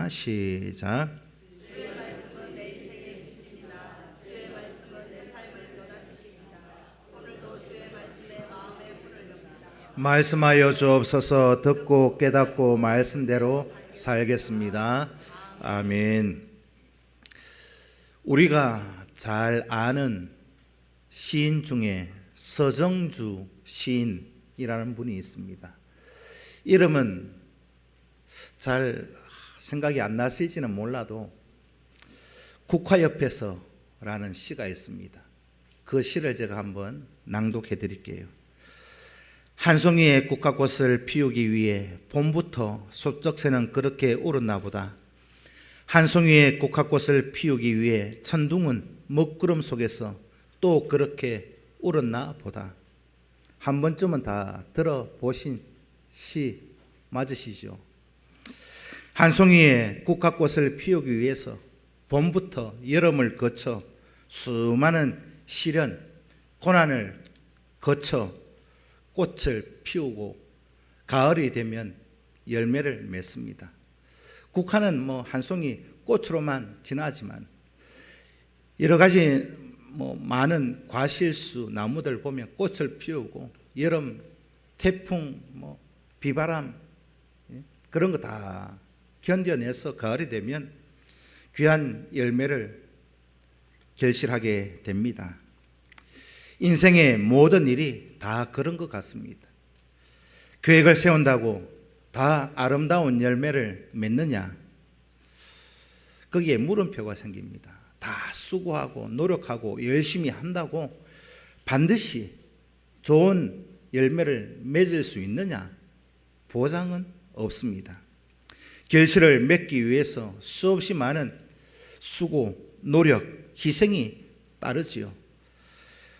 시작. 말씀하여 주옵소서. 듣고 깨닫고 말씀대로 살겠습니다. 아멘. 우리가 잘 아는 시인 중에 서정주 시인이라는 분이 있습니다. 이름은 잘 생각이 안 나실지는 몰라도 국화옆에서라는 시가 있습니다. 그 시를 제가 한번 낭독해 드릴게요. 한 송이의 국화꽃을 피우기 위해 봄부터 소쩍새는 그렇게 울었나 보다. 한 송이의 국화꽃을 피우기 위해 천둥은 먹구름 속에서 또 그렇게 울었나 보다. 한 번쯤은 다 들어보신 시 맞으시죠? 한 송이의 국화꽃을 피우기 위해서 봄부터 여름을 거쳐 수많은 시련, 고난을 거쳐 꽃을 피우고 가을이 되면 열매를 맺습니다. 국화는 한 송이 꽃으로만 지나지만 여러 가지 많은 과실수 나무들 보면 꽃을 피우고 여름 태풍 비바람 그런 거 다 견뎌내서 가을이 되면 귀한 열매를 결실하게 됩니다. 인생의 모든 일이 다 그런 것 같습니다. 계획을 세운다고 다 아름다운 열매를 맺느냐? 거기에 물음표가 생깁니다. 다 수고하고 노력하고 열심히 한다고 반드시 좋은 열매를 맺을 수 있느냐? 보장은 없습니다. 결실을 맺기 위해서 수없이 많은 수고, 노력, 희생이 따르지요.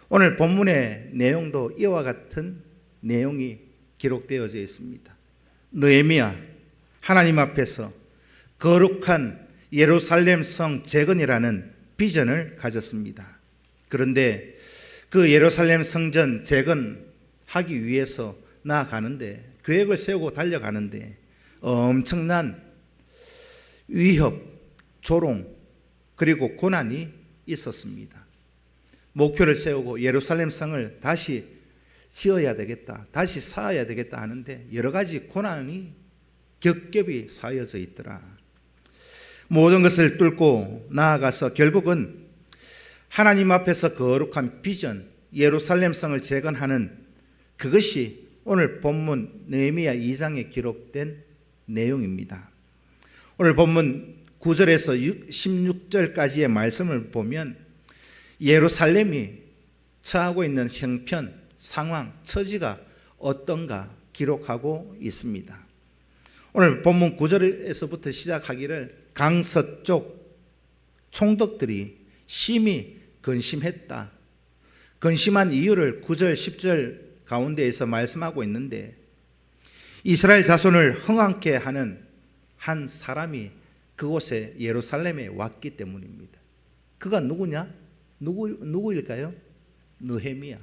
오늘 본문의 내용도 이와 같은 내용이 기록되어져 있습니다. 느헤미야, 하나님 앞에서 거룩한 예루살렘 성 재건이라는 비전을 가졌습니다. 그런데 그 예루살렘 성전 재건하기 위해서 나아가는데, 계획을 세우고 달려가는데 엄청난 위협, 조롱, 그리고 고난이 있었습니다. 목표를 세우고 예루살렘 성을 다시 지어야 되겠다, 다시 쌓아야 되겠다 하는데 여러 가지 고난이 겹겹이 쌓여져 있더라. 모든 것을 뚫고 나아가서 결국은 하나님 앞에서 거룩한 비전, 예루살렘 성을 재건하는 그것이 오늘 본문 느헤미야 2장에 기록된 내용입니다. 오늘 본문 9절에서 16절까지의 말씀을 보면 예루살렘이 처하고 있는 형편, 상황, 처지가 어떤가 기록하고 있습니다. 오늘 본문 9절에서부터 시작하기를 강서쪽 총독들이 심히 근심했다. 근심한 이유를 9절, 10절 가운데에서 말씀하고 있는데 이스라엘 자손을 흥황케 하는 한 사람이 그곳에 예루살렘에 왔기 때문입니다. 그가 누구냐? 누구일까요? 느헤미야.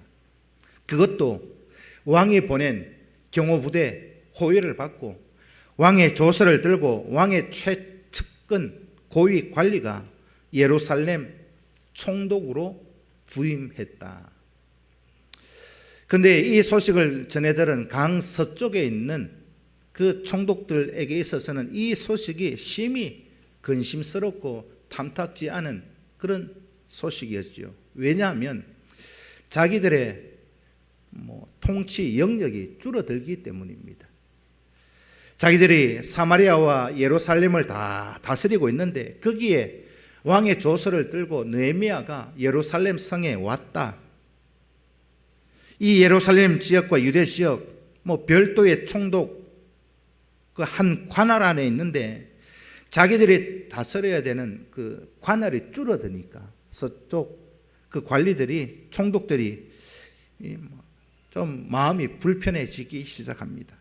그것도 왕이 보낸 경호부대 호위를 받고 왕의 조서를 들고 왕의 최측근 고위 관리가 예루살렘 총독으로 부임했다. 그런데 이 소식을 전해들은 강서쪽에 있는 그 총독들에게 있어서는 이 소식이 심히 근심스럽고 탐탁지 않은 그런 소식이었죠. 왜냐하면 자기들의 통치 영역이 줄어들기 때문입니다. 자기들이 사마리아와 예루살렘을 다 다스리고 있는데 거기에 왕의 조서를 들고 느헤미야가 예루살렘 성에 왔다. 이 예루살렘 지역과 유대 지역 별도의 총독 그 한 관할 안에 있는데 자기들이 다스려야 되는 그 관할이 줄어드니까 서쪽 그 관리들이 총독들이 좀 마음이 불편해지기 시작합니다.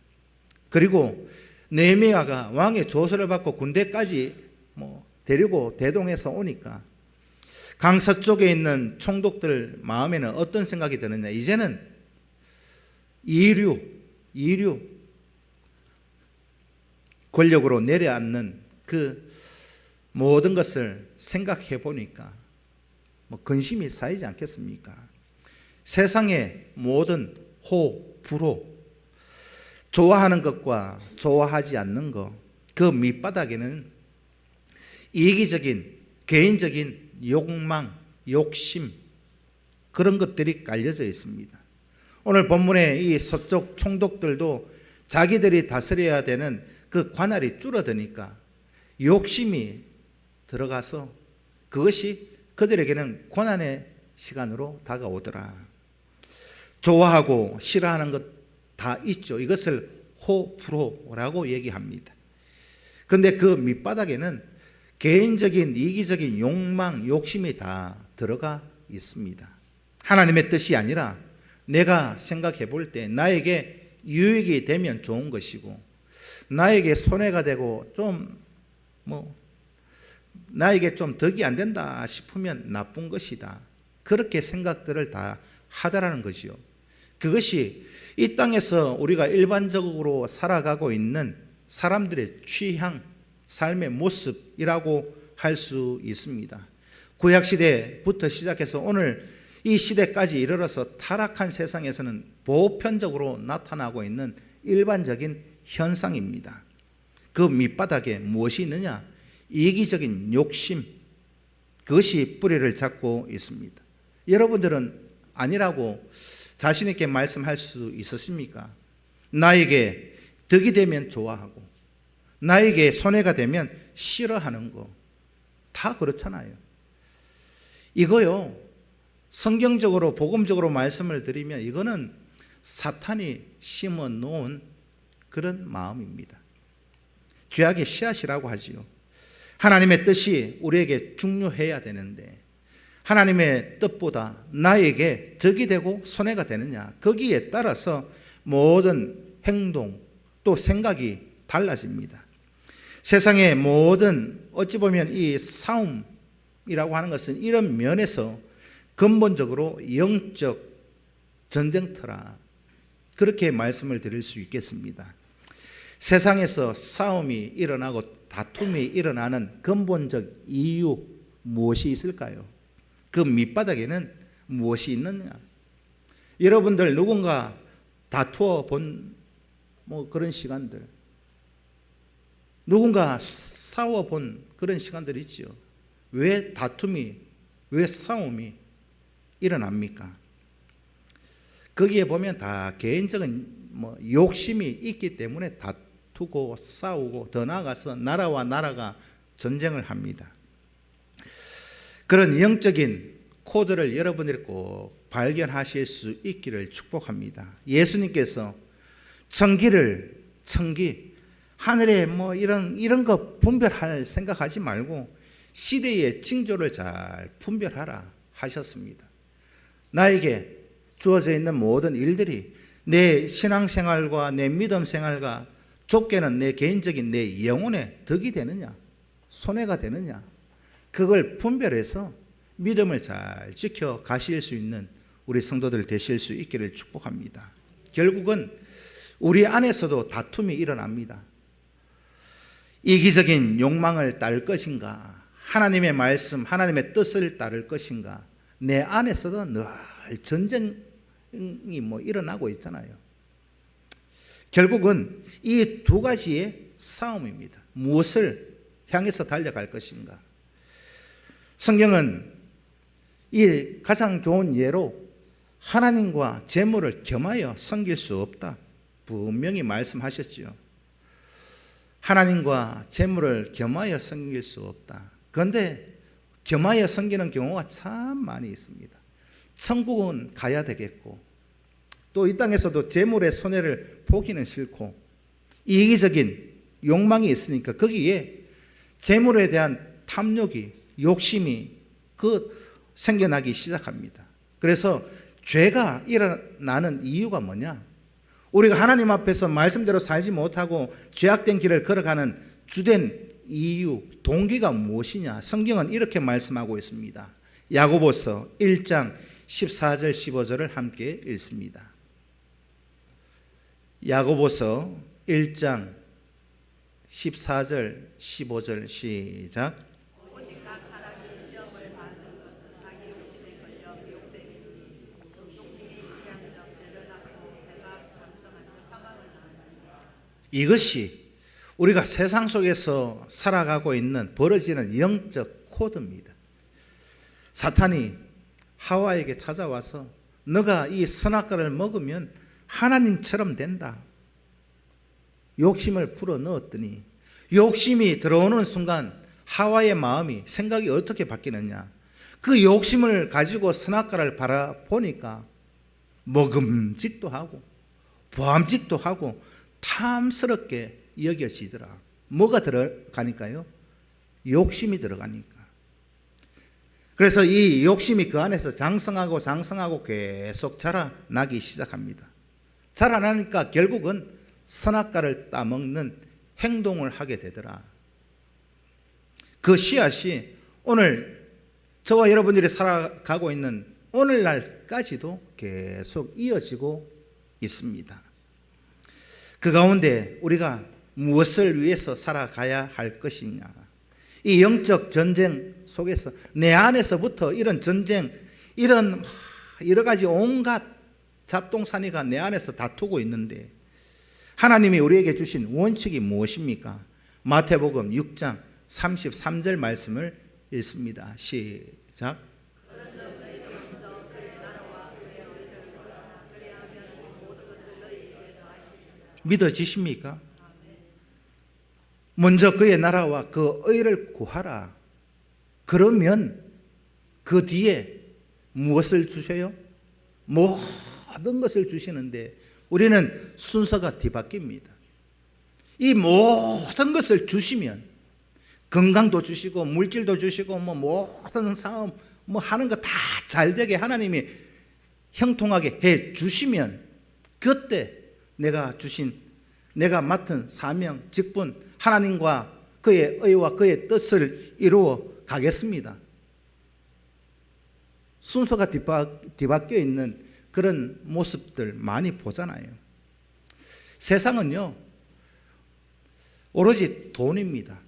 그리고 느헤미야가 왕의 조서를 받고 군대까지 데리고 대동해서 오니까 강서쪽에 있는 총독들 마음에는 어떤 생각이 드느냐? 이제는 이류 권력으로 내려앉는 그 모든 것을 생각해 보니까 근심이 쌓이지 않겠습니까? 세상의 모든 호, 불호, 좋아하는 것과 좋아하지 않는 것, 그 밑바닥에는 이기적인 개인적인 욕망, 욕심, 그런 것들이 깔려져 있습니다. 오늘 본문의 이 서쪽 총독들도 자기들이 다스려야 되는 그 관할이 줄어드니까 욕심이 들어가서 그것이 그들에게는 고난의 시간으로 다가오더라. 좋아하고 싫어하는 것 다 있죠. 이것을 호불호라고 얘기합니다. 그런데 그 밑바닥에는 개인적인 이기적인 욕망, 욕심이 다 들어가 있습니다. 하나님의 뜻이 아니라 내가 생각해 볼 때 나에게 유익이 되면 좋은 것이고, 나에게 손해가 되고 나에게 좀 덕이 안 된다 싶으면 나쁜 것이다. 그렇게 생각들을 다 하더라는 것이요. 그것이 이 땅에서 우리가 일반적으로 살아가고 있는 사람들의 취향, 삶의 모습이라고 할 수 있습니다. 구약시대부터 시작해서 오늘 이 시대까지 이르러서 타락한 세상에서는 보편적으로 나타나고 있는 일반적인 현상입니다. 그 밑바닥에 무엇이 있느냐? 이기적인 욕심, 그것이 뿌리를 잡고 있습니다. 여러분들은 아니라고 자신 있게 말씀할 수 있으십니까? 나에게 덕이 되면 좋아하고 나에게 손해가 되면 싫어하는 거 다 그렇잖아요. 이거요, 성경적으로 복음적으로 말씀을 드리면 이거는 사탄이 심어 놓은 그런 마음입니다. 죄악의 씨앗이라고 하지요. 하나님의 뜻이 우리에게 중요해야 되는데 하나님의 뜻보다 나에게 덕이 되고 손해가 되느냐, 거기에 따라서 모든 행동 또 생각이 달라집니다. 세상의 모든 어찌 보면 이 싸움이라고 하는 것은 이런 면에서 근본적으로 영적 전쟁터라, 그렇게 말씀을 드릴 수 있겠습니다. 세상에서 싸움이 일어나고 다툼이 일어나는 근본적 이유 무엇이 있을까요? 그 밑바닥에는 무엇이 있느냐? 여러분들 누군가 다투어 본 그런 시간들, 누군가 싸워 본 그런 시간들이 있죠. 왜 다툼이, 왜 싸움이 일어납니까? 거기에 보면 다 개인적인 욕심이 있기 때문에 다투고 싸우고, 더 나아가서 나라와 나라가 전쟁을 합니다. 그런 영적인 코드를 여러분들이 꼭 발견하실 수 있기를 축복합니다. 예수님께서 천기, 하늘에 이런 거 분별할 생각하지 말고 시대의 징조를 잘 분별하라 하셨습니다. 나에게 주어져 있는 모든 일들이 내 신앙생활과 내 믿음생활과 좁게는 내 개인적인 내 영혼에 덕이 되느냐, 손해가 되느냐, 그걸 분별해서 믿음을 잘 지켜 가실 수 있는 우리 성도들 되실 수 있기를 축복합니다. 결국은 우리 안에서도 다툼이 일어납니다. 이기적인 욕망을 따를 것인가, 하나님의 말씀, 하나님의 뜻을 따를 것인가, 내 안에서도 늘 전쟁이 일어나고 있잖아요. 결국은 이 두 가지의 싸움입니다. 무엇을 향해서 달려갈 것인가. 성경은 이 가장 좋은 예로 하나님과 재물을 겸하여 섬길 수 없다 분명히 말씀하셨지요. 하나님과 재물을 겸하여 섬길 수 없다. 그런데 겸하여 섬기는 경우가 참 많이 있습니다. 천국은 가야 되겠고, 또 이 땅에서도 재물의 손해를 보기는 싫고, 이기적인 욕망이 있으니까 거기에 재물에 대한 탐욕이, 욕심이 생겨나기 시작합니다. 그래서 죄가 일어나는 이유가 뭐냐? 우리가 하나님 앞에서 말씀대로 살지 못하고 죄악된 길을 걸어가는 주된 이유, 동기가 무엇이냐? 성경은 이렇게 말씀하고 있습니다. 야고보서 1장 14절 15절을 함께 읽습니다. 야고보서 1장 14절, 15절 시작. 이것이 우리가 세상 속에서 살아가고 있는 벌어지는 영적 코드입니다. 사탄이 하와에게 찾아와서 너가 이 선악과를 먹으면 하나님처럼 된다. 욕심을 불어 넣었더니 욕심이 들어오는 순간 하와의 마음이 생각이 어떻게 바뀌느냐. 그 욕심을 가지고 선악과를 바라보니까 먹음직도 하고 보암직도 하고 탐스럽게 여겨지더라. 뭐가 들어가니까요? 욕심이 들어가니까. 그래서 이 욕심이 그 안에서 장성하고 장성하고 계속 자라나기 시작합니다. 자라나니까 결국은 선악과를 따먹는 행동을 하게 되더라. 그 씨앗이 오늘 저와 여러분들이 살아가고 있는 오늘날까지도 계속 이어지고 있습니다. 그 가운데 우리가 무엇을 위해서 살아가야 할 것이냐. 이 영적 전쟁 속에서 내 안에서부터 이런 전쟁, 이런 여러 가지 온갖 잡동사니가 내 안에서 다투고 있는데 하나님이 우리에게 주신 원칙이 무엇입니까? 마태복음 6장 33절 말씀을 읽습니다. 시작. 믿어지십니까? 먼저 그의 나라와 그 의를 구하라. 그러면 그 뒤에 무엇을 주셔요? 모든 것을 주시는데 우리는 순서가 뒤바뀝니다. 이 모든 것을 주시면 건강도 주시고 물질도 주시고 모든 사업 하는 거 다 잘되게 하나님이 형통하게 해 주시면 그때 내가 맡은 사명, 직분, 하나님과 그의 의와 그의 뜻을 이루어 가겠습니다. 순서가 뒤바뀌어 있는 그런 모습들 많이 보잖아요. 세상은요, 오로지 돈입니다.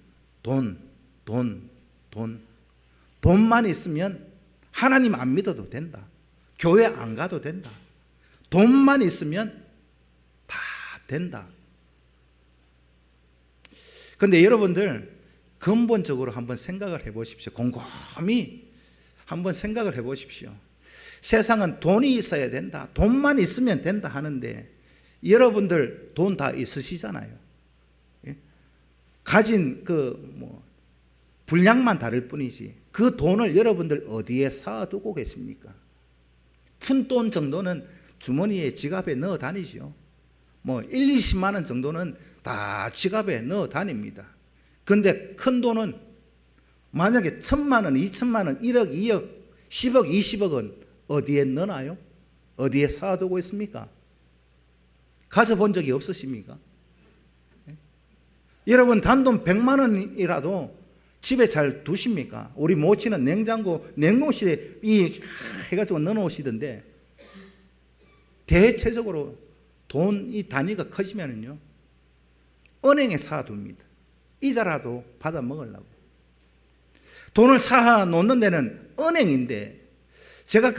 돈만 있으면 하나님 안 믿어도 된다. 교회 안 가도 된다. 돈만 있으면 다 된다. 그런데 여러분들 근본적으로 한번 생각을 해보십시오. 곰곰이 한번 생각을 해보십시오. 세상은 돈이 있어야 된다. 돈만 있으면 된다 하는데 여러분들 돈 다 있으시잖아요. 가진 분량만 다를 뿐이지 그 돈을 여러분들 어디에 쌓아두고 계십니까? 푼돈 정도는 주머니에 지갑에 넣어 다니죠. 1, 20만 원 정도는 다 지갑에 넣어 다닙니다. 그런데 큰 돈은 만약에 1,000만 원, 2,000만 원, 1억, 2억, 10억, 20억은 어디에 넣나요? 어디에 쌓아두고 있습니까? 가져본 적이 없으십니까? 여러분 단돈 100만 원이라도 집에 잘 두십니까? 우리 모치는 냉동실에 해가지고 넣어놓으시던데 대체적으로 돈이 단위가 커지면은요 은행에 쌓아둡니다. 이자라도 받아 먹으려고. 돈을 쌓아놓는 데는 은행인데 제가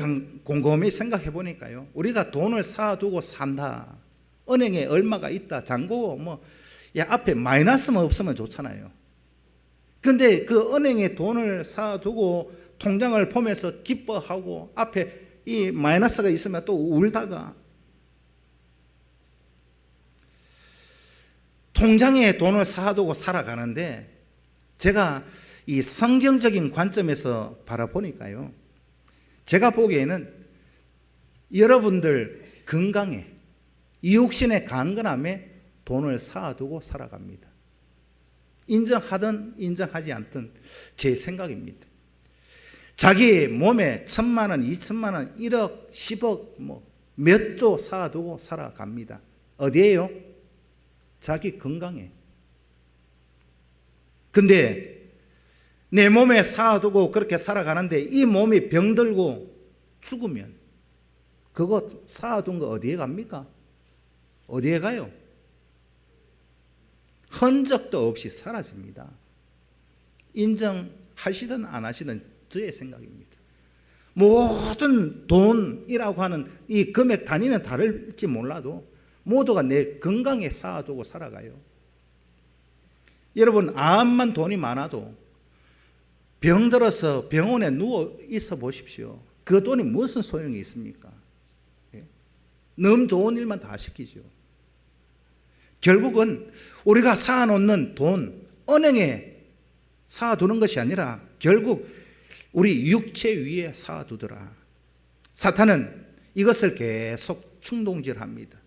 곰곰이 생각해 보니까요 우리가 돈을 쌓아두고 산다. 은행에 얼마가 있다. 잔고 앞에 마이너스만 없으면 좋잖아요. 근데 그 은행에 돈을 쌓아두고 통장을 보면서 기뻐하고 앞에 이 마이너스가 있으면 또 울다가 통장에 돈을 쌓아두고 살아가는데 제가 이 성경적인 관점에서 바라보니까요 제가 보기에는 여러분들 건강에 이육신의 강건함에 돈을 쌓아두고 살아갑니다. 인정하든 인정하지 않든 제 생각입니다. 자기 몸에 1,000만 원, 2,000만 원, 1억, 10억 몇 조 쌓아두고 살아갑니다. 어디에요? 자기 건강에. 근데 내 몸에 쌓아두고 그렇게 살아가는데 이 몸이 병들고 죽으면 그거 쌓아둔 거 어디에 갑니까? 어디에 가요? 흔적도 없이 사라집니다. 인정하시든 안 하시든 저의 생각입니다. 모든 돈이라고 하는 이 금액 단위는 다를지 몰라도 모두가 내 건강에 쌓아두고 살아가요. 여러분, 암만 돈이 많아도 병들어서 병원에 누워 있어 보십시오. 그 돈이 무슨 소용이 있습니까? 너무 좋은 일만 다 시키죠. 결국은 우리가 쌓아놓는 돈, 은행에 쌓아두는 것이 아니라 결국 우리 육체 위에 쌓아두더라. 사탄은 이것을 계속 충동질합니다.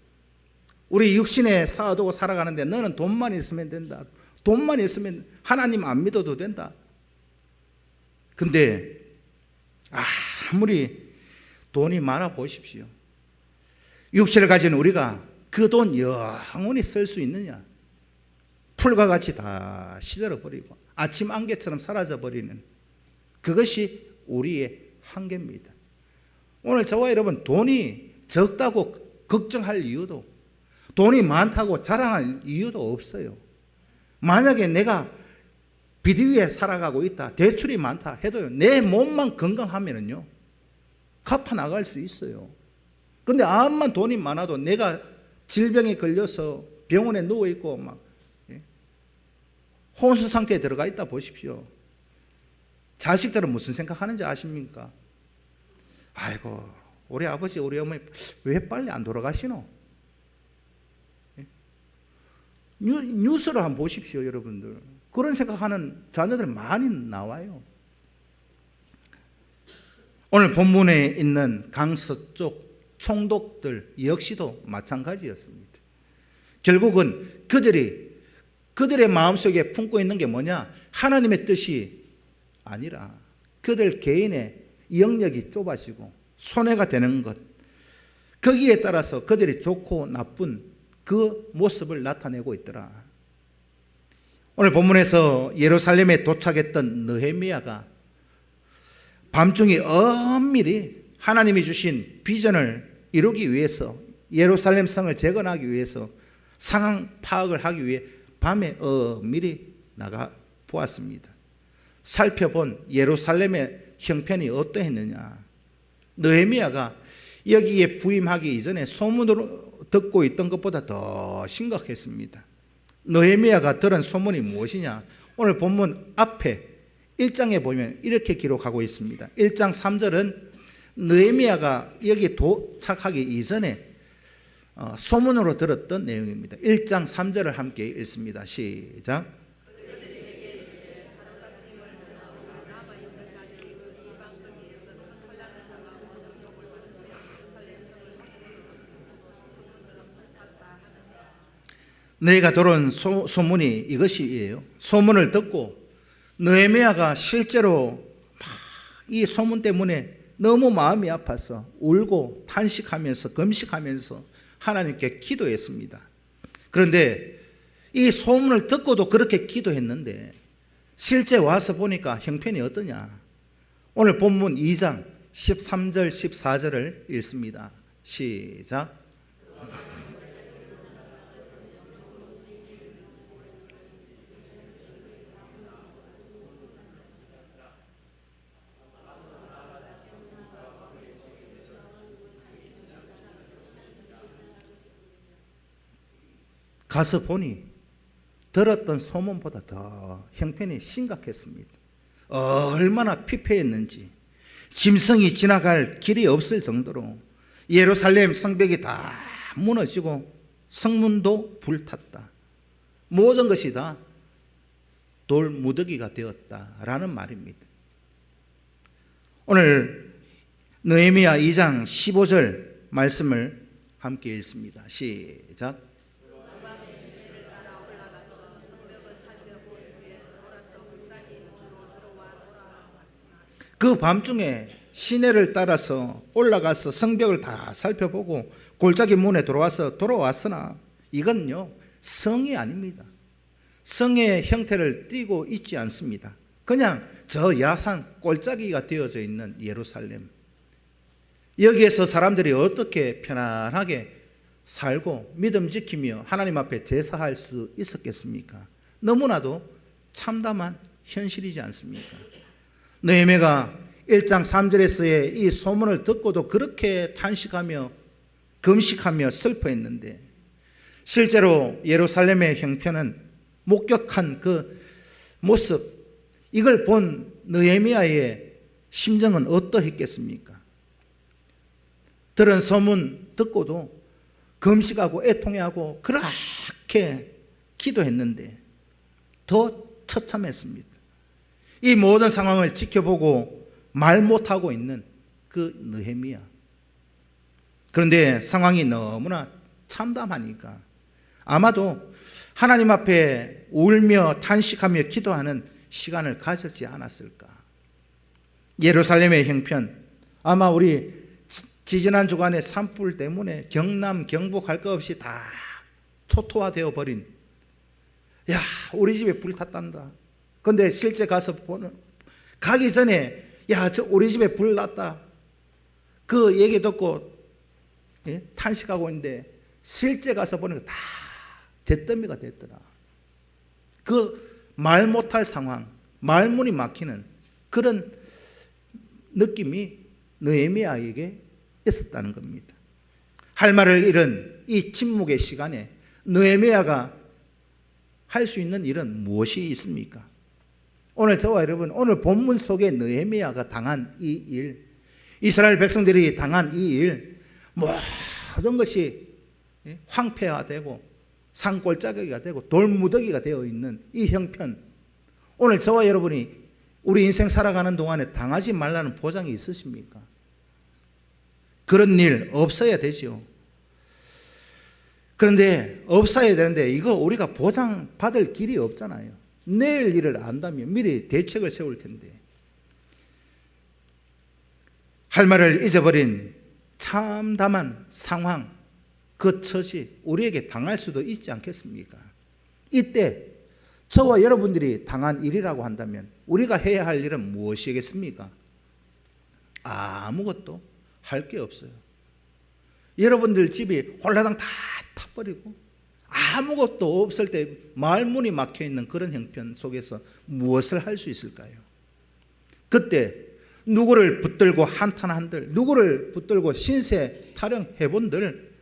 우리 육신에 쌓아두고 살아가는데 너는 돈만 있으면 된다. 돈만 있으면 하나님 안 믿어도 된다. 근데 아무리 돈이 많아 보십시오. 육체를 가진 우리가 그 돈 영원히 쓸 수 있느냐? 풀과 같이 다 시들어버리고 아침 안개처럼 사라져버리는 그것이 우리의 한계입니다. 오늘 저와 여러분, 돈이 적다고 걱정할 이유도, 돈이 많다고 자랑할 이유도 없어요. 만약에 내가 비디 위에 살아가고 있다, 대출이 많다 해도요, 내 몸만 건강하면은요 갚아 나갈 수 있어요. 근데 암만 돈이 많아도 내가 질병에 걸려서 병원에 누워 있고 막 혼수 상태에 들어가 있다 보십시오. 자식들은 무슨 생각하는지 아십니까? 아이고, 우리 아버지 우리 어머니 왜 빨리 안 돌아가시노? 뉴스를 한번 보십시오, 여러분들. 그런 생각하는 자녀들 많이 나와요. 오늘 본문에 있는 강서쪽 총독들 역시도 마찬가지였습니다. 결국은 그들의 마음속에 품고 있는 게 뭐냐? 하나님의 뜻이 아니라 그들 개인의 영역이 좁아지고 손해가 되는 것, 거기에 따라서 그들이 좋고 나쁜 그 모습을 나타내고 있더라. 오늘 본문에서 예루살렘에 도착했던 느헤미야가 밤중에 엄밀히 하나님이 주신 비전을 이루기 위해서, 예루살렘 성을 재건하기 위해서 상황 파악을 하기 위해 밤에 엄밀히 나가 보았습니다. 살펴본 예루살렘의 형편이 어떠했느냐? 느헤미야가 여기에 부임하기 이전에 소문으로 듣고 있던 것보다 더 심각했습니다. 느헤미야가 들은 소문이 무엇이냐? 오늘 본문 앞에 1장에 보면 이렇게 기록하고 있습니다. 1장 3절은 느헤미야가 여기 도착하기 이전에 소문으로 들었던 내용입니다. 1장 3절을 함께 읽습니다. 시작. 너희가 들은 소문이 이것이에요. 소문을 듣고 느헤미야가 실제로 이 소문 때문에 너무 마음이 아파서 울고 탄식하면서 금식하면서 하나님께 기도했습니다. 그런데 이 소문을 듣고도 그렇게 기도했는데 실제 와서 보니까 형편이 어떠냐? 오늘 본문 2장 13절 14절을 읽습니다. 시작. 가서 보니 들었던 소문보다 더 형편이 심각했습니다. 얼마나 피폐했는지 짐승이 지나갈 길이 없을 정도로 예루살렘 성벽이 다 무너지고 성문도 불탔다. 모든 것이 다 돌무더기가 되었다라는 말입니다. 오늘 느헤미야 2장 15절 말씀을 함께 읽습니다. 시작. 그 밤중에 시내를 따라서 올라가서 성벽을 다 살펴보고 골짜기 문에 돌아왔으나 이건요 성이 아닙니다. 성의 형태를 띠고 있지 않습니다. 그냥 저 야산 골짜기가 되어져 있는 예루살렘, 여기에서 사람들이 어떻게 편안하게 살고 믿음 지키며 하나님 앞에 제사할 수 있었겠습니까? 너무나도 참담한 현실이지 않습니까? 느헤미야가 1장 3절에서의 이 소문을 듣고도 그렇게 탄식하며 금식하며 슬퍼했는데, 실제로 예루살렘의 형편은 목격한 그 모습, 이걸 본 느헤미야의 심정은 어떠했겠습니까? 들은 소문 듣고도 금식하고 애통해하고 그렇게 기도했는데 더 처참했습니다. 이 모든 상황을 지켜보고 말 못하고 있는 그 느헤미야. 그런데 상황이 너무나 참담하니까 아마도 하나님 앞에 울며 탄식하며 기도하는 시간을 가졌지 않았을까. 예루살렘의 형편, 아마 우리 지지난 주간의 산불 때문에 경남, 경북 할 것 없이 다 초토화되어 버린, 야, 우리 집에 불 탔단다. 근데 실제 가서 가기 전에, 야, 저 우리 집에 불 났다. 그 얘기 듣고 탄식하고 있는데 실제 가서 보니까 다 잿더미가 됐더라. 그 말 못할 상황, 말문이 막히는 그런 느낌이 느헤미야에게 있었다는 겁니다. 할 말을 잃은 이 침묵의 시간에 느헤미야가 할 수 있는 일은 무엇이 있습니까? 오늘 저와 여러분, 오늘 본문 속에 느헤미야가 당한 이 일, 이스라엘 백성들이 당한 이 일, 모든 것이 황폐화되고 산골짜기가 되고 돌무더기가 되어 있는 이 형편, 오늘 저와 여러분이 우리 인생 살아가는 동안에 당하지 말라는 보장이 있으십니까? 그런 일 없어야 되죠. 그런데 없어야 되는데 이거 우리가 보장받을 길이 없잖아요. 내일 일을 안다면 미리 대책을 세울 텐데. 할 말을 잊어버린 참담한 상황, 그 처지 우리에게 당할 수도 있지 않겠습니까? 이때 저와 여러분들이 당한 일이라고 한다면 우리가 해야 할 일은 무엇이겠습니까? 아무것도 할 게 없어요. 여러분들 집이 홀라당 다 타버리고 아무것도 없을 때 말문이 막혀있는 그런 형편 속에서 무엇을 할 수 있을까요? 그때 누구를 붙들고 한탄한들, 누구를 붙들고 신세 타령해본들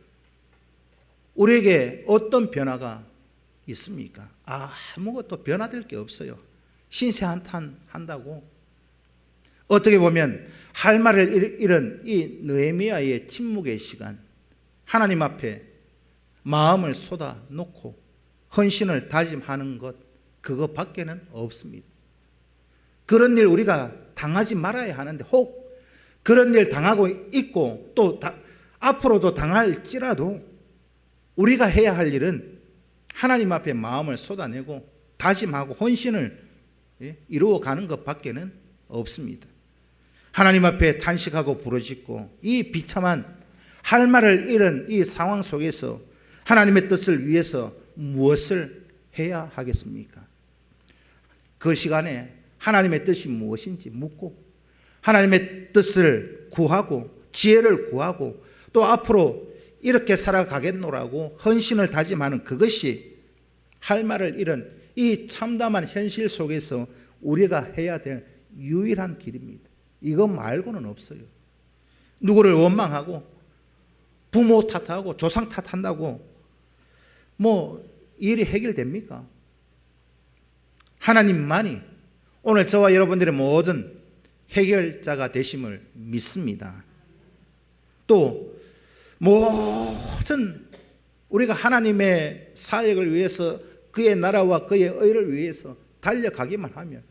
우리에게 어떤 변화가 있습니까? 아무것도 변화될 게 없어요. 신세 한탄한다고. 어떻게 보면 할 말을 잃은 이 느헤미야의 침묵의 시간, 하나님 앞에 마음을 쏟아놓고 헌신을 다짐하는 것, 그것밖에는 없습니다. 그런 일 우리가 당하지 말아야 하는데 혹 그런 일 당하고 있고 또 앞으로도 당할지라도 우리가 해야 할 일은 하나님 앞에 마음을 쏟아내고 다짐하고 헌신을 이루어가는 것밖에는 없습니다. 하나님 앞에 탄식하고 부르짖고 이 비참한 할 말을 잃은 이 상황 속에서 하나님의 뜻을 위해서 무엇을 해야 하겠습니까? 그 시간에 하나님의 뜻이 무엇인지 묻고 하나님의 뜻을 구하고 지혜를 구하고 또 앞으로 이렇게 살아가겠노라고 헌신을 다짐하는 그것이 할 말을 잃은 이 참담한 현실 속에서 우리가 해야 될 유일한 길입니다. 이거 말고는 없어요. 누구를 원망하고 부모 탓하고 조상 탓한다고 일이 해결됩니까? 하나님만이 오늘 저와 여러분들의 모든 해결자가 되심을 믿습니다. 또 모든 우리가 하나님의 사역을 위해서 그의 나라와 그의 의를 위해서 달려가기만 하면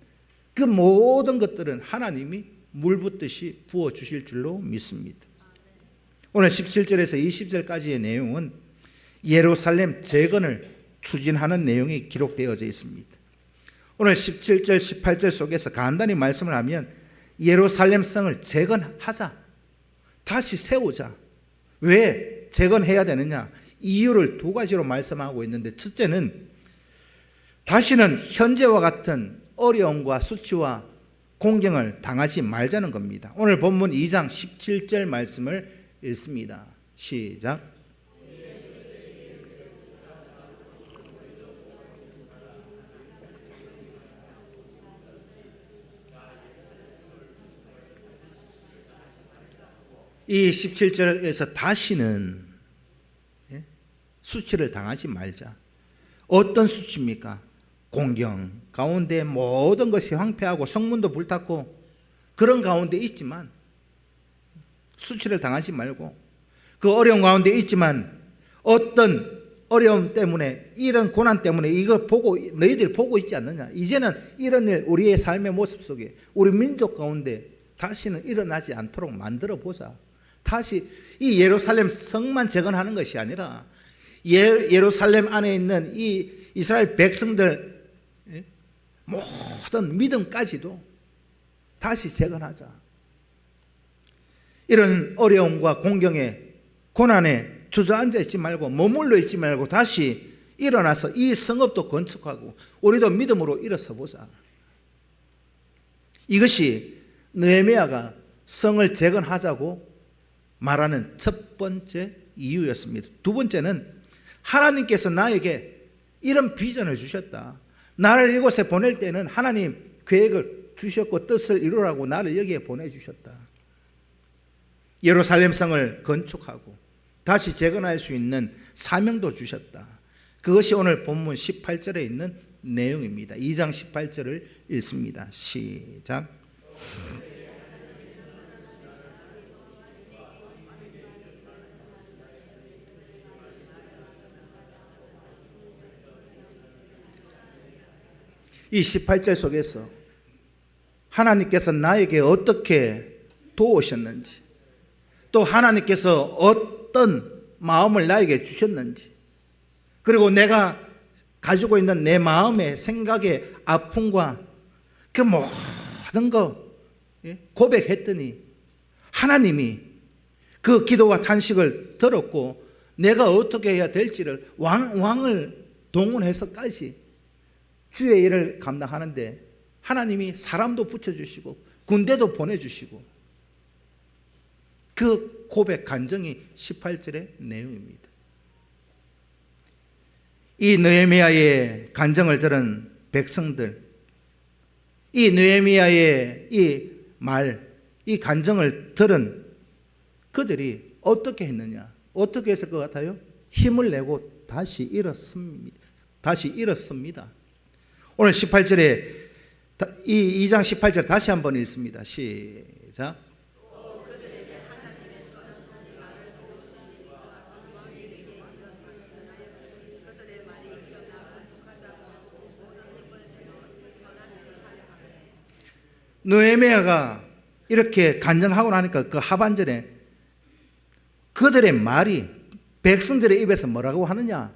그 모든 것들은 하나님이 물붓듯이 부어주실 줄로 믿습니다. 오늘 17절에서 20절까지의 내용은 예루살렘 재건을 추진하는 내용이 기록되어져 있습니다. 오늘 17절, 18절 속에서 간단히 말씀을 하면 예루살렘 성을 재건하자, 다시 세우자. 왜 재건해야 되느냐? 이유를 두 가지로 말씀하고 있는데, 첫째는 다시는 현재와 같은 어려움과 수치와 공경을 당하지 말자는 겁니다. 오늘 본문 2장 17절 말씀을 읽습니다. 시작. 이 17절에서 다시는 수치를 당하지 말자. 어떤 수치입니까? 공경 가운데 모든 것이 황폐하고 성문도 불탔고 그런 가운데 있지만 수치를 당하지 말고, 그 어려움 가운데 있지만 어떤 어려움 때문에, 이런 고난 때문에 이걸 보고 너희들이 보고 있지 않느냐. 이제는 이런 일 우리의 삶의 모습 속에 우리 민족 가운데 다시는 일어나지 않도록 만들어 보자. 다시 이 예루살렘 성만 재건하는 것이 아니라 예루살렘 안에 있는 이 이스라엘 백성들 모든 믿음까지도 다시 재건하자. 이런 어려움과 공경에 고난에 주저앉아 있지 말고 머물러 있지 말고 다시 일어나서 이 성읍도 건축하고 우리도 믿음으로 일어서 보자. 이것이 느헤미야가 성을 재건하자고 말하는 첫 번째 이유였습니다. 두 번째는 하나님께서 나에게 이런 비전을 주셨다. 나를 이곳에 보낼 때는 하나님 계획을 주셨고 뜻을 이루라고 나를 여기에 보내주셨다. 예루살렘 성을 건축하고 다시 재건할 수 있는 사명도 주셨다. 그것이 오늘 본문 18절에 있는 내용입니다. 2장 18절을 읽습니다. 시작. 이 18절 속에서 하나님께서 나에게 어떻게 도우셨는지, 또 하나님께서 어떤 마음을 나에게 주셨는지, 그리고 내가 가지고 있는 내 마음의 생각의 아픔과 그 모든 거 고백했더니 하나님이 그 기도와 탄식을 들었고 내가 어떻게 해야 될지를 왕을 동원해서까지 주의 일을 감당하는데 하나님이 사람도 붙여주시고 군대도 보내주시고, 그 고백 간증이 18절의 내용입니다. 이 느헤미야의 간증을 들은 백성들, 이 느헤미야의 이 말, 이 간증을 들은 그들이 어떻게 했느냐? 어떻게 했을 것 같아요? 힘을 내고 다시 일었습니다. 오늘 18절에 이 2장 18절 다시 한번 읽습니다. 시작. 느헤미야가 이렇게 간증하고 나니까 그 하반절에 그들의 말이 백성들의 입에서 뭐라고 하느냐?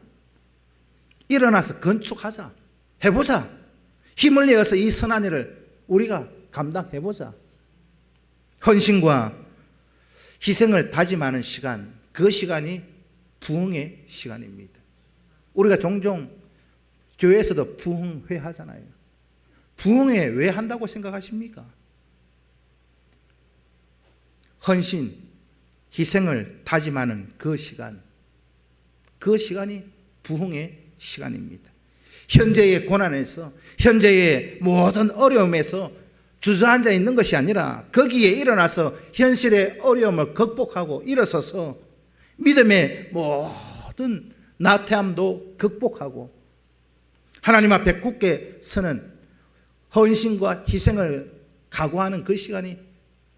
일어나서 건축하자. 해보자. 힘을 내어서 이 선한 일을 우리가 감당해보자. 헌신과 희생을 다짐하는 시간, 그 시간이 부흥의 시간입니다. 우리가 종종 교회에서도 부흥회 하잖아요. 부흥회 왜 한다고 생각하십니까? 헌신, 희생을 다짐하는 그 시간, 그 시간이 부흥의 시간입니다. 현재의 고난에서, 현재의 모든 어려움에서 주저앉아 있는 것이 아니라 거기에 일어나서 현실의 어려움을 극복하고 일어서서 믿음의 모든 나태함도 극복하고 하나님 앞에 굳게 서는 헌신과 희생을 각오하는 그 시간이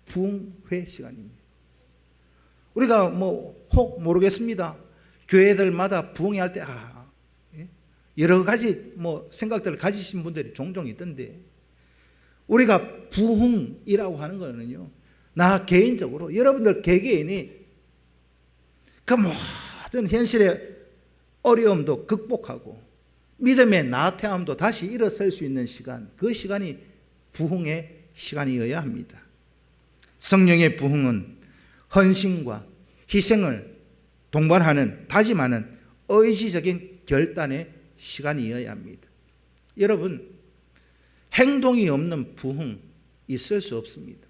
부흥회 시간입니다. 우리가 혹 모르겠습니다. 교회들마다 부흥회 할 때 여러 가지 생각들을 가지신 분들이 종종 있던데, 우리가 부흥이라고 하는 거는요, 나 개인적으로 여러분들 개개인이 그 모든 현실의 어려움도 극복하고 믿음의 나태함도 다시 일어설 수 있는 시간, 그 시간이 부흥의 시간이어야 합니다. 성령의 부흥은 헌신과 희생을 동반하는, 다짐하는 의지적인 결단의 시간이어야 합니다. 여러분, 행동이 없는 부흥 있을 수 없습니다.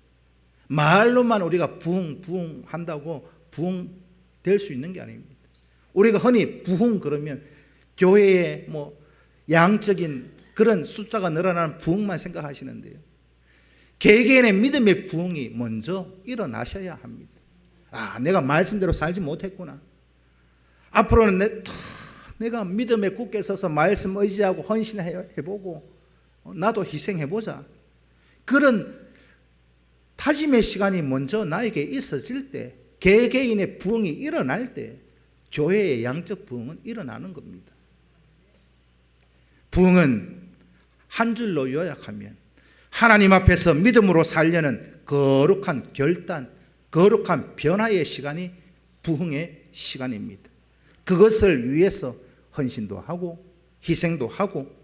말로만 우리가 부흥 한다고 부흥 될 수 있는 게 아닙니다. 우리가 흔히 부흥 그러면 교회의 양적인 그런 숫자가 늘어나는 부흥만 생각하시는데요, 개개인의 믿음의 부흥이 먼저 일어나셔야 합니다. 내가 말씀대로 살지 못했구나. 앞으로는 내가 믿음에 굳게 서서 말씀 의지하고 헌신해보고 나도 희생해보자. 그런 다짐의 시간이 먼저 나에게 있어질 때, 개개인의 부흥이 일어날 때 교회의 양적 부흥은 일어나는 겁니다. 부흥은 한 줄로 요약하면 하나님 앞에서 믿음으로 살려는 거룩한 결단, 거룩한 변화의 시간이 부흥의 시간입니다. 그것을 위해서 헌신도 하고 희생도 하고,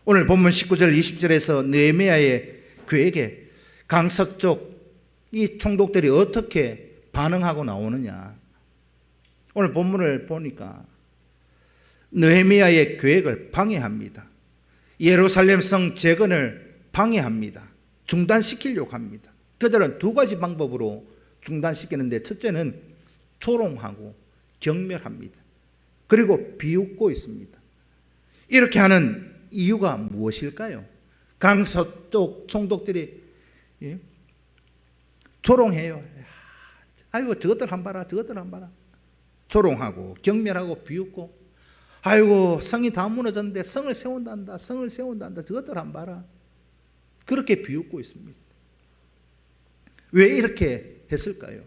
오늘 본문 19절 20절에서 느헤미야의 교회에게 강서쪽 이 총독들이 어떻게 반응하고 나오느냐. 오늘 본문을 보니까 느헤미야의 계획을 방해합니다. 예루살렘 성 재건을 방해합니다. 중단시키려고 합니다. 그들은 두 가지 방법으로 중단시키는데, 첫째는 조롱하고 경멸합니다. 그리고 비웃고 있습니다. 이렇게 하는 이유가 무엇일까요? 강서쪽 총독들이 조롱해요. 아이고 저것들 한 봐라, 저것들 한 봐라. 조롱하고 경멸하고 비웃고, 아이고 성이 다 무너졌는데 성을 세운단다, 성을 세운단다, 저것들 한 봐라. 그렇게 비웃고 있습니다. 왜 이렇게 했을까요?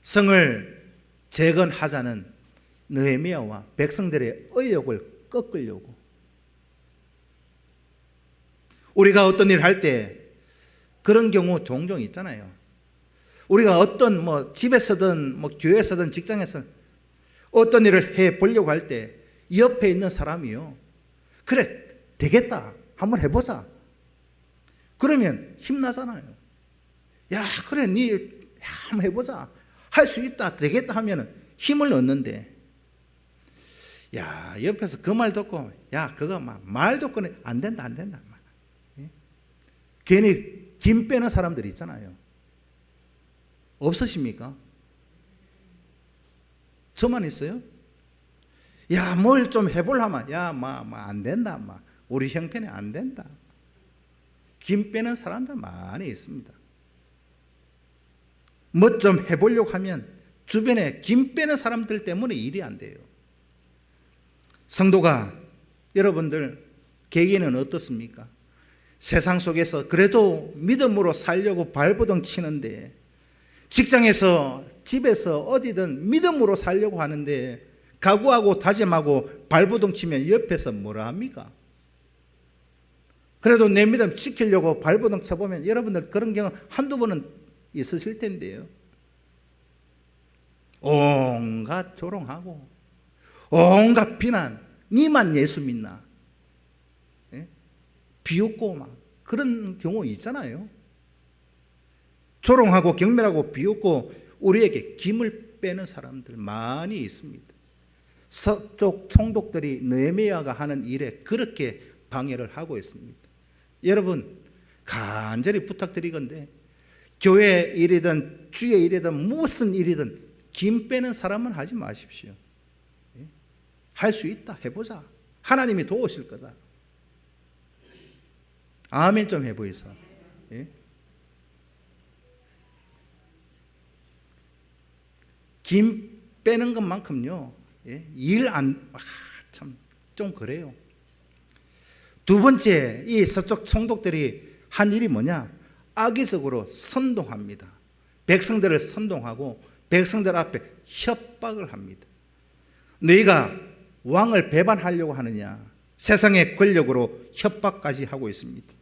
성을 재건하자는 느헤미야와 백성들의 의욕을 꺾으려고. 우리가 어떤 일을 할 때 그런 경우 종종 있잖아요. 우리가 어떤 집에서든 교회에서든 직장에서든 어떤 일을 해 보려고 할 때 옆에 있는 사람이요, 그래 되겠다, 한번 해보자. 그러면 힘나잖아요. 야 그래 니 한번 해보자, 할 수 있다, 되겠다 하면 힘을 얻는데, 야 옆에서 그 말 듣고 야 그거 말 듣고 안 된다, 안 된다. 괜히 김 빼는 사람들이 있잖아요. 없으십니까? 저만 있어요? 야 뭘 좀 해보려면 안 된다, 우리 형편이 안 된다. 김 빼는 사람들 많이 있습니다. 뭐 좀 해보려고 하면 주변에 김 빼는 사람들 때문에 일이 안 돼요. 성도가, 여러분들 개개인은 어떻습니까? 세상 속에서 그래도 믿음으로 살려고 발버둥 치는데, 직장에서 집에서 어디든 믿음으로 살려고 하는데 각오하고 다짐하고 발버둥 치면 옆에서 뭐라 합니까? 그래도 내 믿음 지키려고 발버둥 쳐보면 여러분들 그런 경우 한두 번은 있으실 텐데요. 온갖 조롱하고 온갖 비난, 니만 예수 믿나? 비웃고 그런 경우 있잖아요. 조롱하고 경멸하고 비웃고 우리에게 김을 빼는 사람들 많이 있습니다. 서쪽 총독들이 느헤미야가 하는 일에 그렇게 방해를 하고 있습니다. 여러분 간절히 부탁드리건대 교회 일이든 주의 일이든 무슨 일이든 김 빼는 사람은 하지 마십시오. 할 수 있다, 해보자. 하나님이 도우실 거다. 아멘 좀 해보이소. 김 빼는 것만큼요, 일 참 좀 그래요. 두 번째, 이 서쪽 총독들이 한 일이 뭐냐? 악의적으로 선동합니다. 백성들을 선동하고 백성들 앞에 협박을 합니다. 너희가 왕을 배반하려고 하느냐? 세상의 권력으로 협박까지 하고 있습니다.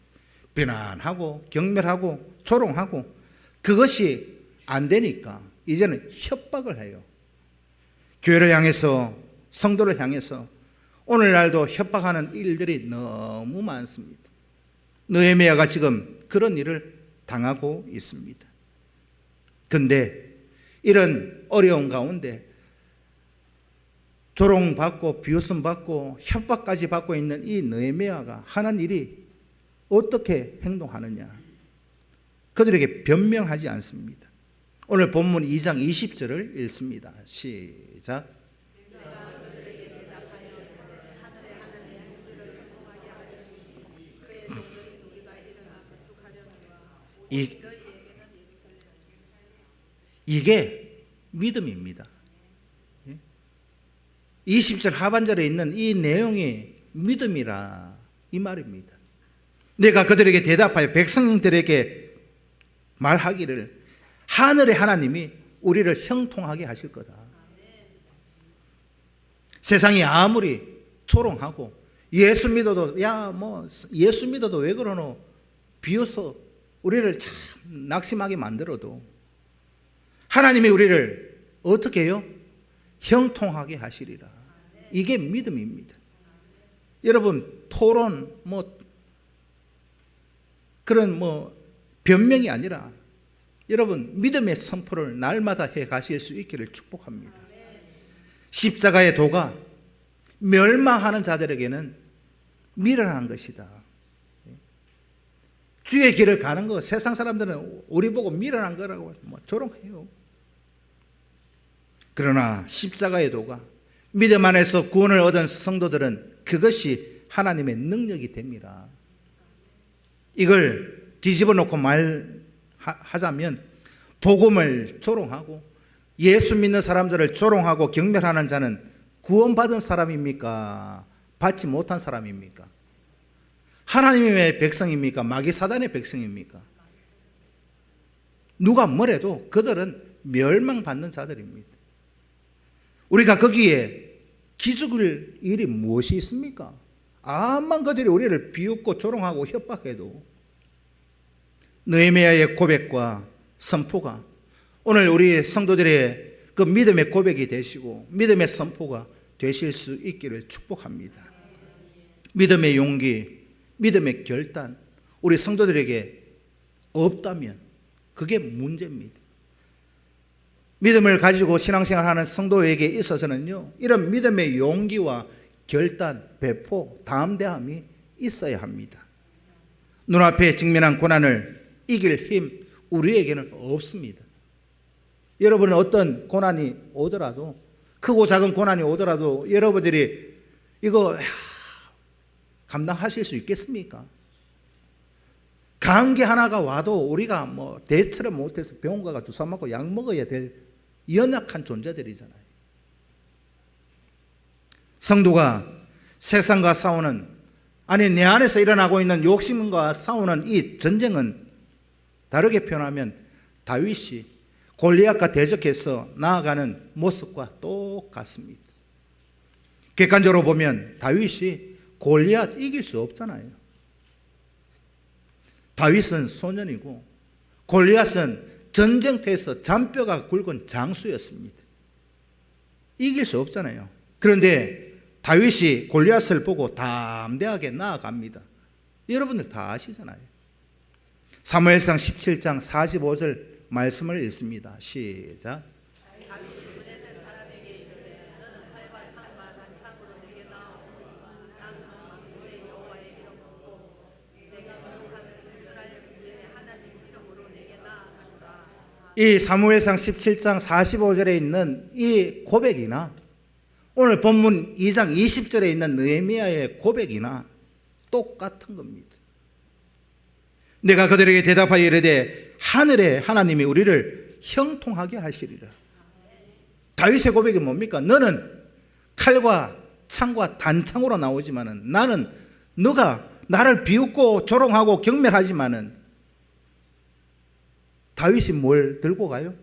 비난하고 경멸하고 조롱하고, 그것이 안 되니까 이제는 협박을 해요. 교회를 향해서, 성도를 향해서 오늘날도 협박하는 일들이 너무 많습니다. 느헤미야가 지금 그런 일을 당하고 있습니다. 그런데 이런 어려운 가운데 조롱받고 비웃음받고 협박까지 받고 있는 이 느헤미야가 하는 일이 어떻게 행동하느냐? 그들에게 변명하지 않습니다. 오늘 본문 2장 20절을 읽습니다. 시작. 이게 믿음입니다. 20절 하반절에 있는 이 내용이 믿음이라 이 말입니다. 내가 그들에게 대답하여 백성들에게 말하기를 하늘의 하나님이 우리를 형통하게 하실 거다. 세상이 아무리 조롱하고 예수 믿어도 예수 믿어도 왜 그러노 비웃어 우리를 참 낙심하게 만들어도 하나님이 우리를 어떻게 해요? 형통하게 하시리라. 이게 믿음입니다. 여러분 토론 그런 변명이 아니라 여러분 믿음의 선포를 날마다 해 가실 수 있기를 축복합니다. 십자가의 도가 멸망하는 자들에게는 미련한 것이다. 주의 길을 가는 거 세상 사람들은 우리 보고 미련한 거라고 조롱해요. 그러나 십자가의 도가 믿음 안에서 구원을 얻은 성도들은 그것이 하나님의 능력이 됩니다. 이걸 뒤집어 놓고 말하자면 복음을 조롱하고 예수 믿는 사람들을 조롱하고 경멸하는 자는 구원받은 사람입니까? 받지 못한 사람입니까? 하나님의 백성입니까? 마귀 사단의 백성입니까? 누가 뭐래도 그들은 멸망받는 자들입니다. 우리가 거기에 기죽을 일이 무엇이 있습니까? 암만 그들이 우리를 비웃고 조롱하고 협박해도 느헤미야의 고백과 선포가 오늘 우리 성도들의 그 믿음의 고백이 되시고 믿음의 선포가 되실 수 있기를 축복합니다. 믿음의 용기, 믿음의 결단 우리 성도들에게 없다면 그게 문제입니다. 믿음을 가지고 신앙생활하는 성도에게 있어서는요, 이런 믿음의 용기와 결단, 배포, 담대함이 있어야 합니다. 눈앞에 직면한 고난을 이길 힘 우리에게는 없습니다. 여러분은 어떤 고난이 오더라도 크고 작은 고난이 오더라도 여러분들이 이거 감당하실 수 있겠습니까? 감기 하나가 와도 우리가 대처를 못해서 병원 가서 주사 맞고 약 먹어야 될 연약한 존재들이잖아요. 성도가 세상과 싸우는 내 안에서 일어나고 있는 욕심과 싸우는 이 전쟁은 다르게 표현하면 다윗이 골리앗과 대적해서 나아가는 모습과 똑같습니다. 객관적으로 보면 다윗이 골리앗 이길 수 없잖아요. 다윗은 소년이고 골리앗은 전쟁터에서 잔뼈가 굵은 장수였습니다. 이길 수 없잖아요. 그런데 다윗이 골리앗을 보고 담대하게 나아갑니다. 여러분들 다 아시잖아요. 사무엘상 17장 45절 말씀을 읽습니다. 시작. 이 사무엘상 17장 45절에 있는 이 고백이나 오늘 본문 2장 20절에 있는 느헤미야의 고백이나 똑같은 겁니다. 내가 그들에게 대답하여 이르되 하늘의 하나님이 우리를 형통하게 하시리라. 다윗의 고백이 뭡니까? 너는 칼과 창과 단창으로 나오지만은 나는 너가 나를 비웃고 조롱하고 경멸하지만은 다윗이 뭘 들고 가요?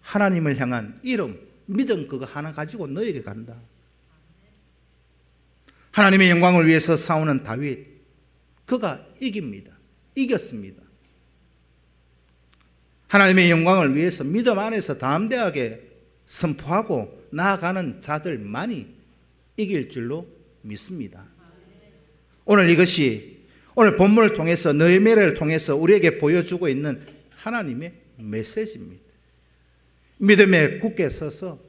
하나님을 향한 이름, 믿음 그거 하나 가지고 너에게 간다. 하나님의 영광을 위해서 싸우는 다윗, 그가 이깁니다. 이겼습니다. 하나님의 영광을 위해서 믿음 안에서 담대하게 선포하고 나아가는 자들만이 이길 줄로 믿습니다. 오늘 이것이 오늘 본문을 통해서 느헤미야를 통해서 우리에게 보여주고 있는 하나님의 메시지입니다. 믿음에 굳게 서서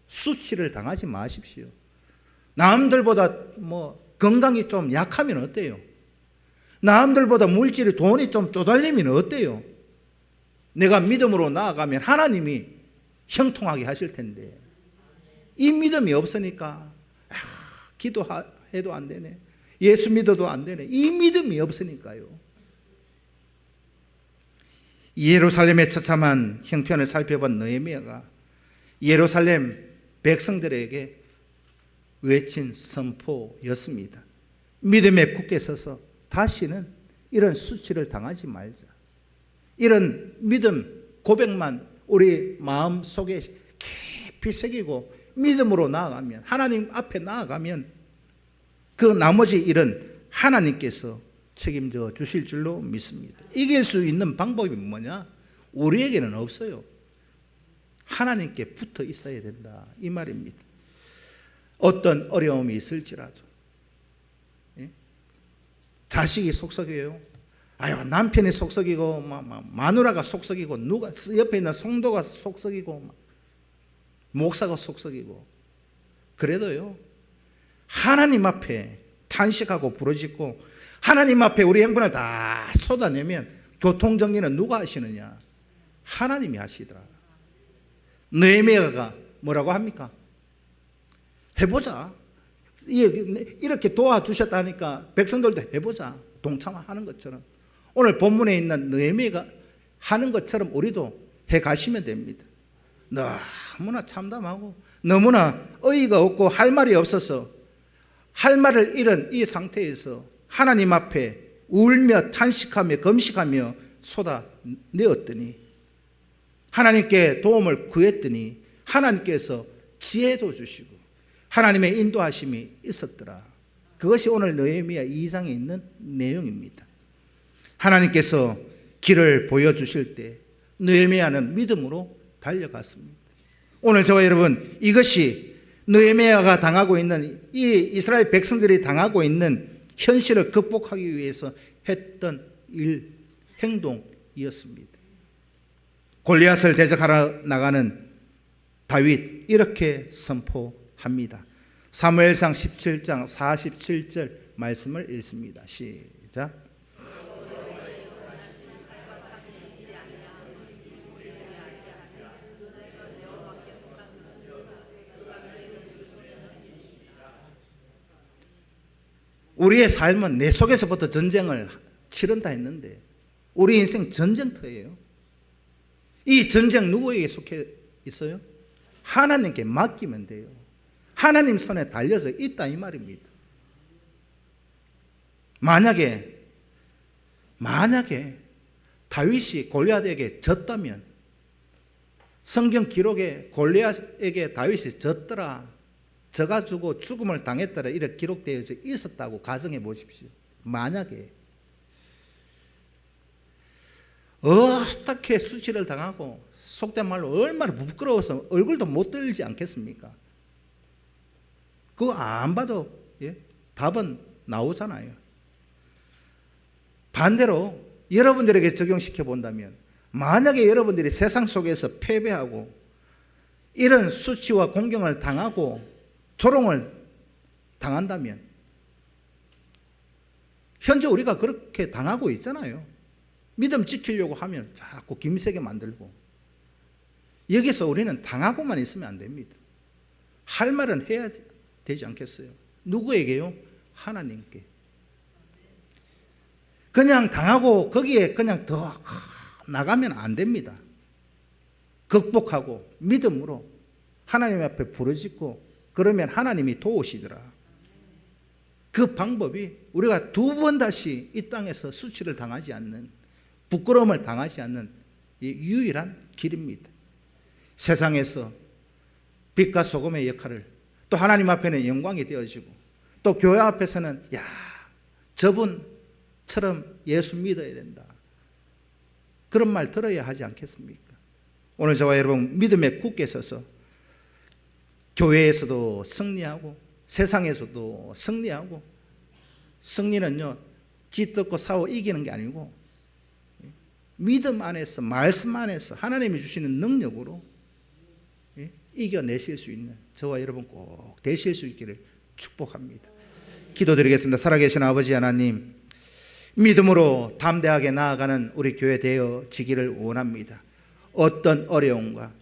수치를 당하지 마십시오. 남들보다 건강이 좀 약하면 어때요? 남들보다 물질이 돈이 좀 쪼달리면 어때요? 내가 믿음으로 나아가면 하나님이 형통하게 하실 텐데 이 믿음이 없으니까 기도해도 안 되네, 예수 믿어도 안 되네, 이 믿음이 없으니까요. 예루살렘의 처참한 형편을 살펴본 느헤미야가 예루살렘 백성들에게 외친 선포였습니다. 믿음에 굳게 서서 다시는 이런 수치를 당하지 말자. 이런 믿음 고백만 우리 마음 속에 깊이 새기고 믿음으로 나아가면, 하나님 앞에 나아가면 그 나머지 일은 하나님께서 책임져 주실 줄로 믿습니다. 이길 수 있는 방법이 뭐냐? 우리에게는 없어요. 하나님께 붙어 있어야 된다, 이 말입니다. 어떤 어려움이 있을지라도, 자식이 속썩여요. 아유, 남편이 속썩이고, 마누라가 속썩이고, 누가 옆에 있는 성도가 속썩이고, 목사가 속썩이고, 그래도요, 하나님 앞에 탄식하고 부르짖고 하나님 앞에 우리 행분을 다 쏟아내면 교통정리는 누가 하시느냐? 하나님이 하시더라. 느헤미야가 뭐라고 합니까? 해보자. 이렇게 도와주셨다니까 백성들도 해보자. 동참하는 것처럼 오늘 본문에 있는 느헤미야가 하는 것처럼 우리도 해가시면 됩니다. 너무나 참담하고 너무나 어이가 없고 할 말이 없어서 할 말을 잃은 이 상태에서 하나님 앞에 울며 탄식하며 금식하며 쏟아내었더니, 하나님께 도움을 구했더니 하나님께서 지혜도 주시고 하나님의 인도하심이 있었더라. 그것이 오늘 느헤미야 2장에 있는 내용입니다. 하나님께서 길을 보여주실 때 느헤미야는 믿음으로 달려갔습니다. 오늘 저와 여러분, 이것이 느헤미야가 당하고 있는, 이 이스라엘 백성들이 당하고 있는 현실을 극복하기 위해서 했던 행동이었습니다. 골리앗을 대적하러 나가는 다윗, 이렇게 선포합니다. 사무엘상 17장 47절 말씀을 읽습니다. 시작. 우리의 삶은 내 속에서부터 전쟁을 치른다 했는데 우리 인생 전쟁터예요. 이 전쟁 누구에게 속해 있어요? 하나님께 맡기면 돼요. 하나님 손에 달려서 있다, 이 말입니다. 만약에 다윗이 골리앗에게 졌다면, 성경 기록에 골리앗에게 다윗이 졌더라, 져가지고 죽음을 당했더라, 이렇게 기록되어 있었다고 가정해 보십시오. 만약에 어떻게 수치를 당하고 속된 말로 얼마나 부끄러워서 얼굴도 못 들지 않겠습니까? 그거 안 봐도 답은 나오잖아요. 반대로 여러분들에게 적용시켜 본다면, 만약에 여러분들이 세상 속에서 패배하고 이런 수치와 공경을 당하고 조롱을 당한다면, 현재 우리가 그렇게 당하고 있잖아요. 믿음 지키려고 하면 자꾸 김세게 만들고, 여기서 우리는 당하고만 있으면 안 됩니다. 할 말은 해야 되지 않겠어요? 누구에게요? 하나님께. 그냥 당하고 거기에 그냥 더 나가면 안 됩니다. 극복하고 믿음으로 하나님 앞에 부르짖고, 그러면 하나님이 도우시더라. 그 방법이 우리가 두 번 다시 이 땅에서 수치를 당하지 않는, 부끄러움을 당하지 않는 유일한 길입니다. 세상에서 빛과 소금의 역할을, 또 하나님 앞에는 영광이 되어지고, 또 교회 앞에서는 야, 저분처럼 예수 믿어야 된다, 그런 말 들어야 하지 않겠습니까? 오늘 저와 여러분 믿음에 굳게 서서 교회에서도 승리하고 세상에서도 승리하고, 승리는요 쥐뜯고 싸워 이기는 게 아니고 믿음 안에서, 말씀 안에서 하나님이 주시는 능력으로 이겨내실 수 있는 저와 여러분 꼭 되실 수 있기를 축복합니다. 기도드리겠습니다. 살아계신 아버지 하나님, 믿음으로 담대하게 나아가는 우리 교회 되어지기를 원합니다. 어떤 어려움과